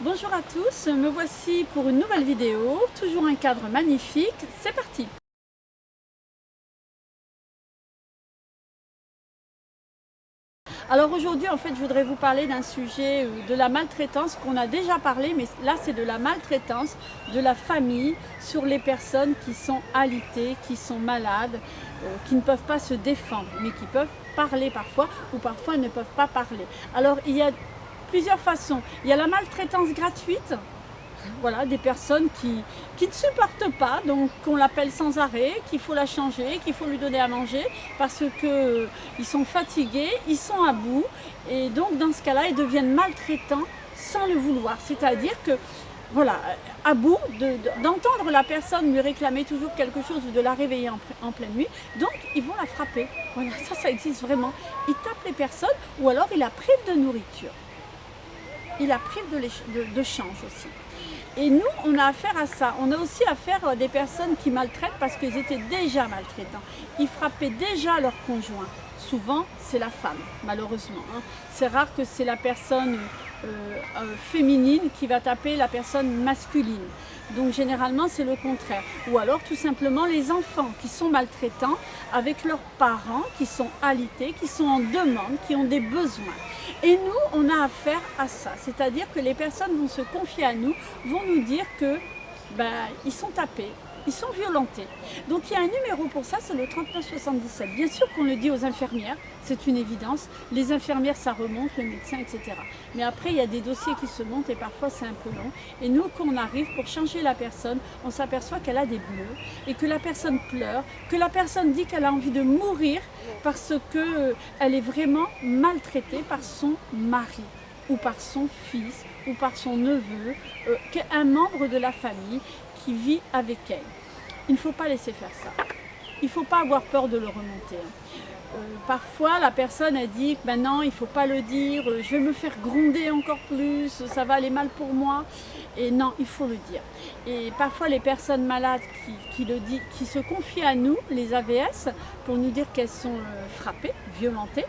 Bonjour à tous, me voici pour une nouvelle vidéo, toujours un cadre magnifique, c'est parti! Alors aujourd'hui en fait je voudrais vous parler d'un sujet de la maltraitance qu'on a déjà parlé, mais là c'est de la maltraitance de la famille sur les personnes qui sont alitées, qui sont malades, qui ne peuvent pas se défendre, mais qui peuvent parler parfois ou parfois ne peuvent pas parler. Alors il y a plusieurs façons, il y a la maltraitance gratuite. Voilà, des personnes qui ne supportent pas, donc qu'on l'appelle sans arrêt, qu'il faut la changer, qu'il faut lui donner à manger parce qu'ils sont fatigués, ils sont à bout et donc dans ce cas-là, ils deviennent maltraitants sans le vouloir. C'est-à-dire que, voilà, à bout d'entendre la personne lui réclamer toujours quelque chose ou de la réveiller en pleine nuit, donc ils vont la frapper. Voilà, ça existe vraiment. Ils tapent les personnes ou alors ils la privent de nourriture. Ils la privent de change aussi. Et nous, on a affaire à ça. On a aussi affaire à des personnes qui maltraitent parce qu'ils étaient déjà maltraitants. Ils frappaient déjà leur conjoint. Souvent, c'est la femme, malheureusement. C'est rare que c'est la personne féminine qui va taper la personne masculine. Donc généralement, c'est le contraire. Ou alors tout simplement les enfants qui sont maltraitants avec leurs parents qui sont alités, qui sont en demande, qui ont des besoins. Et nous, on a affaire à ça. C'est-à-dire que les personnes vont se confier à nous, vont nous dire que ils sont tapés, ils sont violentés. Donc il y a un numéro pour ça, c'est le 3977. Bien sûr qu'on le dit aux infirmières, c'est une évidence. Les infirmières, ça remonte, le médecin, etc. Mais après, il y a des dossiers qui se montent et parfois c'est un peu long. Et nous, quand on arrive pour changer la personne, on s'aperçoit qu'elle a des bleus et que la personne pleure, que la personne dit qu'elle a envie de mourir parce qu'elle est vraiment maltraitée par son mari ou par son fils ou par son neveu, un membre de la famille qui vit avec elle. Il ne faut pas laisser faire ça. Il ne faut pas avoir peur de le remonter. Parfois, la personne a dit « non, il ne faut pas le dire, je vais me faire gronder encore plus, ça va aller mal pour moi. » Et non, il faut le dire. Et parfois, les personnes malades qui se confient à nous, les AVS, pour nous dire qu'elles sont frappées, violentées,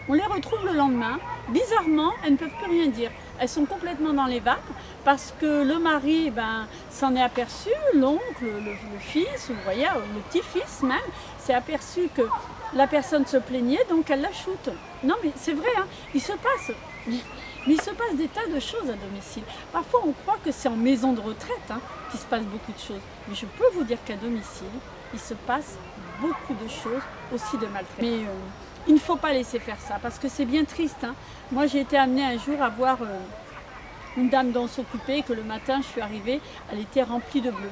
on les retrouve le lendemain. Bizarrement, elles ne peuvent plus rien dire. Elles sont complètement dans les vapes parce que le mari s'en est aperçu, l'oncle, le fils, vous voyez, le petit-fils même, s'est aperçu que la personne se plaignait, donc elle la shoot. Non mais c'est vrai, il se passe des tas de choses à domicile. Parfois on croit que c'est en maison de retraite qu'il se passe beaucoup de choses. Mais je peux vous dire qu'à domicile, il se passe beaucoup de choses aussi de maltraitance. Mais il ne faut pas laisser faire ça parce que c'est bien triste. Moi j'ai été amenée un jour à voir une dame dont s'occuper, que le matin je suis arrivée, elle était remplie de bleu.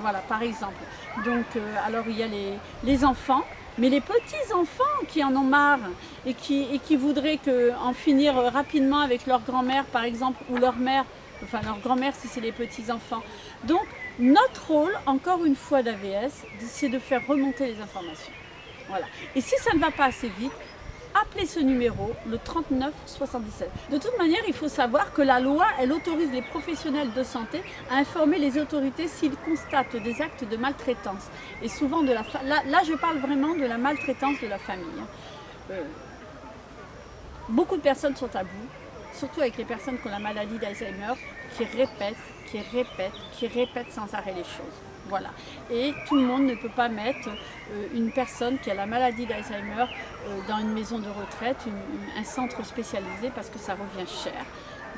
Voilà, par exemple. Donc alors il y a les enfants, mais les petits-enfants qui en ont marre et qui voudraient en finir rapidement avec leur grand-mère par exemple, ou leur mère, enfin leur grand-mère si c'est les petits-enfants. Donc notre rôle, encore une fois d'AVS, c'est de faire remonter les informations. Voilà. Et si ça ne va pas assez vite, appelez ce numéro, le 3977. De toute manière, il faut savoir que la loi, elle autorise les professionnels de santé à informer les autorités s'ils constatent des actes de maltraitance. Et souvent, là, je parle vraiment de la maltraitance de la famille. Beaucoup de personnes sont à bout, surtout avec les personnes qui ont la maladie d'Alzheimer, qui répètent sans arrêt les choses. Voilà. Et tout le monde ne peut pas mettre une personne qui a la maladie d'Alzheimer dans une maison de retraite, un centre spécialisé parce que ça revient cher.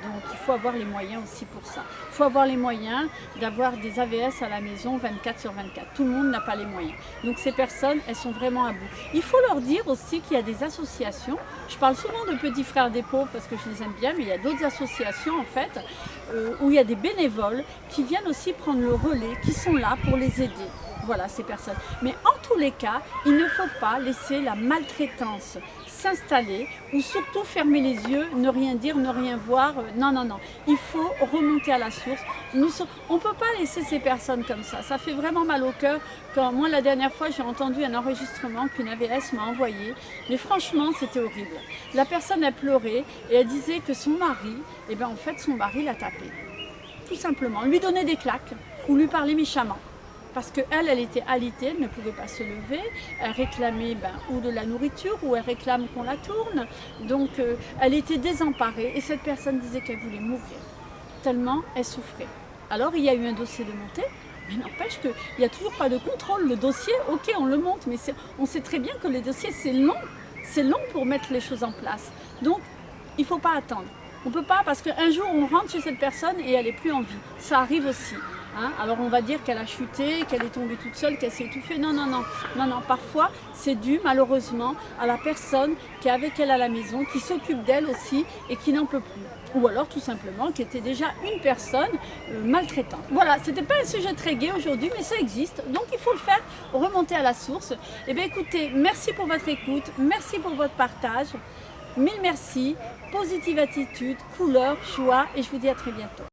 Donc il faut avoir les moyens aussi pour ça. Il faut avoir les moyens d'avoir des AVS à la maison 24/24. Tout le monde n'a pas les moyens. Donc ces personnes, elles sont vraiment à bout. Il faut leur dire aussi qu'il y a des associations. Je parle souvent de Petits Frères des Pauvres parce que je les aime bien, mais il y a d'autres associations en fait où il y a des bénévoles qui viennent aussi prendre le relais, qui sont là pour les aider. Voilà, ces personnes. Mais en tous les cas, il ne faut pas laisser la maltraitance s'installer ou surtout fermer les yeux, ne rien dire, ne rien voir. Non, non, non. Il faut remonter à la source. On ne peut pas laisser ces personnes comme ça. Ça fait vraiment mal au cœur. Quand moi, la dernière fois, j'ai entendu un enregistrement qu'une AVS m'a envoyé. Mais franchement, c'était horrible. La personne a pleuré et elle disait que son mari, en fait, son mari l'a tapé. Tout simplement. Lui donnait des claques ou lui parlait méchamment. Parce qu'elle était alitée, elle ne pouvait pas se lever, elle réclamait ou de la nourriture, ou elle réclame qu'on la tourne. Donc elle était désemparée et cette personne disait qu'elle voulait mourir. tellement elle souffrait. Alors il y a eu un dossier de montée, mais n'empêche qu'il n'y a toujours pas de contrôle. Le dossier, ok, on le monte, mais on sait très bien que les dossiers, c'est long pour mettre les choses en place. Donc, il ne faut pas attendre. On ne peut pas, parce qu'un jour, on rentre chez cette personne et elle n'est plus en vie. Ça arrive aussi. Hein. Alors, on va dire qu'elle a chuté, qu'elle est tombée toute seule, qu'elle s'est étouffée. Non, non, non. Non, non. Parfois, c'est dû, malheureusement, à la personne qui est avec elle à la maison, qui s'occupe d'elle aussi et qui n'en peut plus. Ou alors, tout simplement, qui était déjà une personne maltraitante. Voilà, ce n'était pas un sujet très gai aujourd'hui, mais ça existe. Donc, il faut le faire, remonter à la source. Eh bien, écoutez, merci pour votre écoute. Merci pour votre partage. Mille merci, positive attitude, couleur, joie et je vous dis à très bientôt.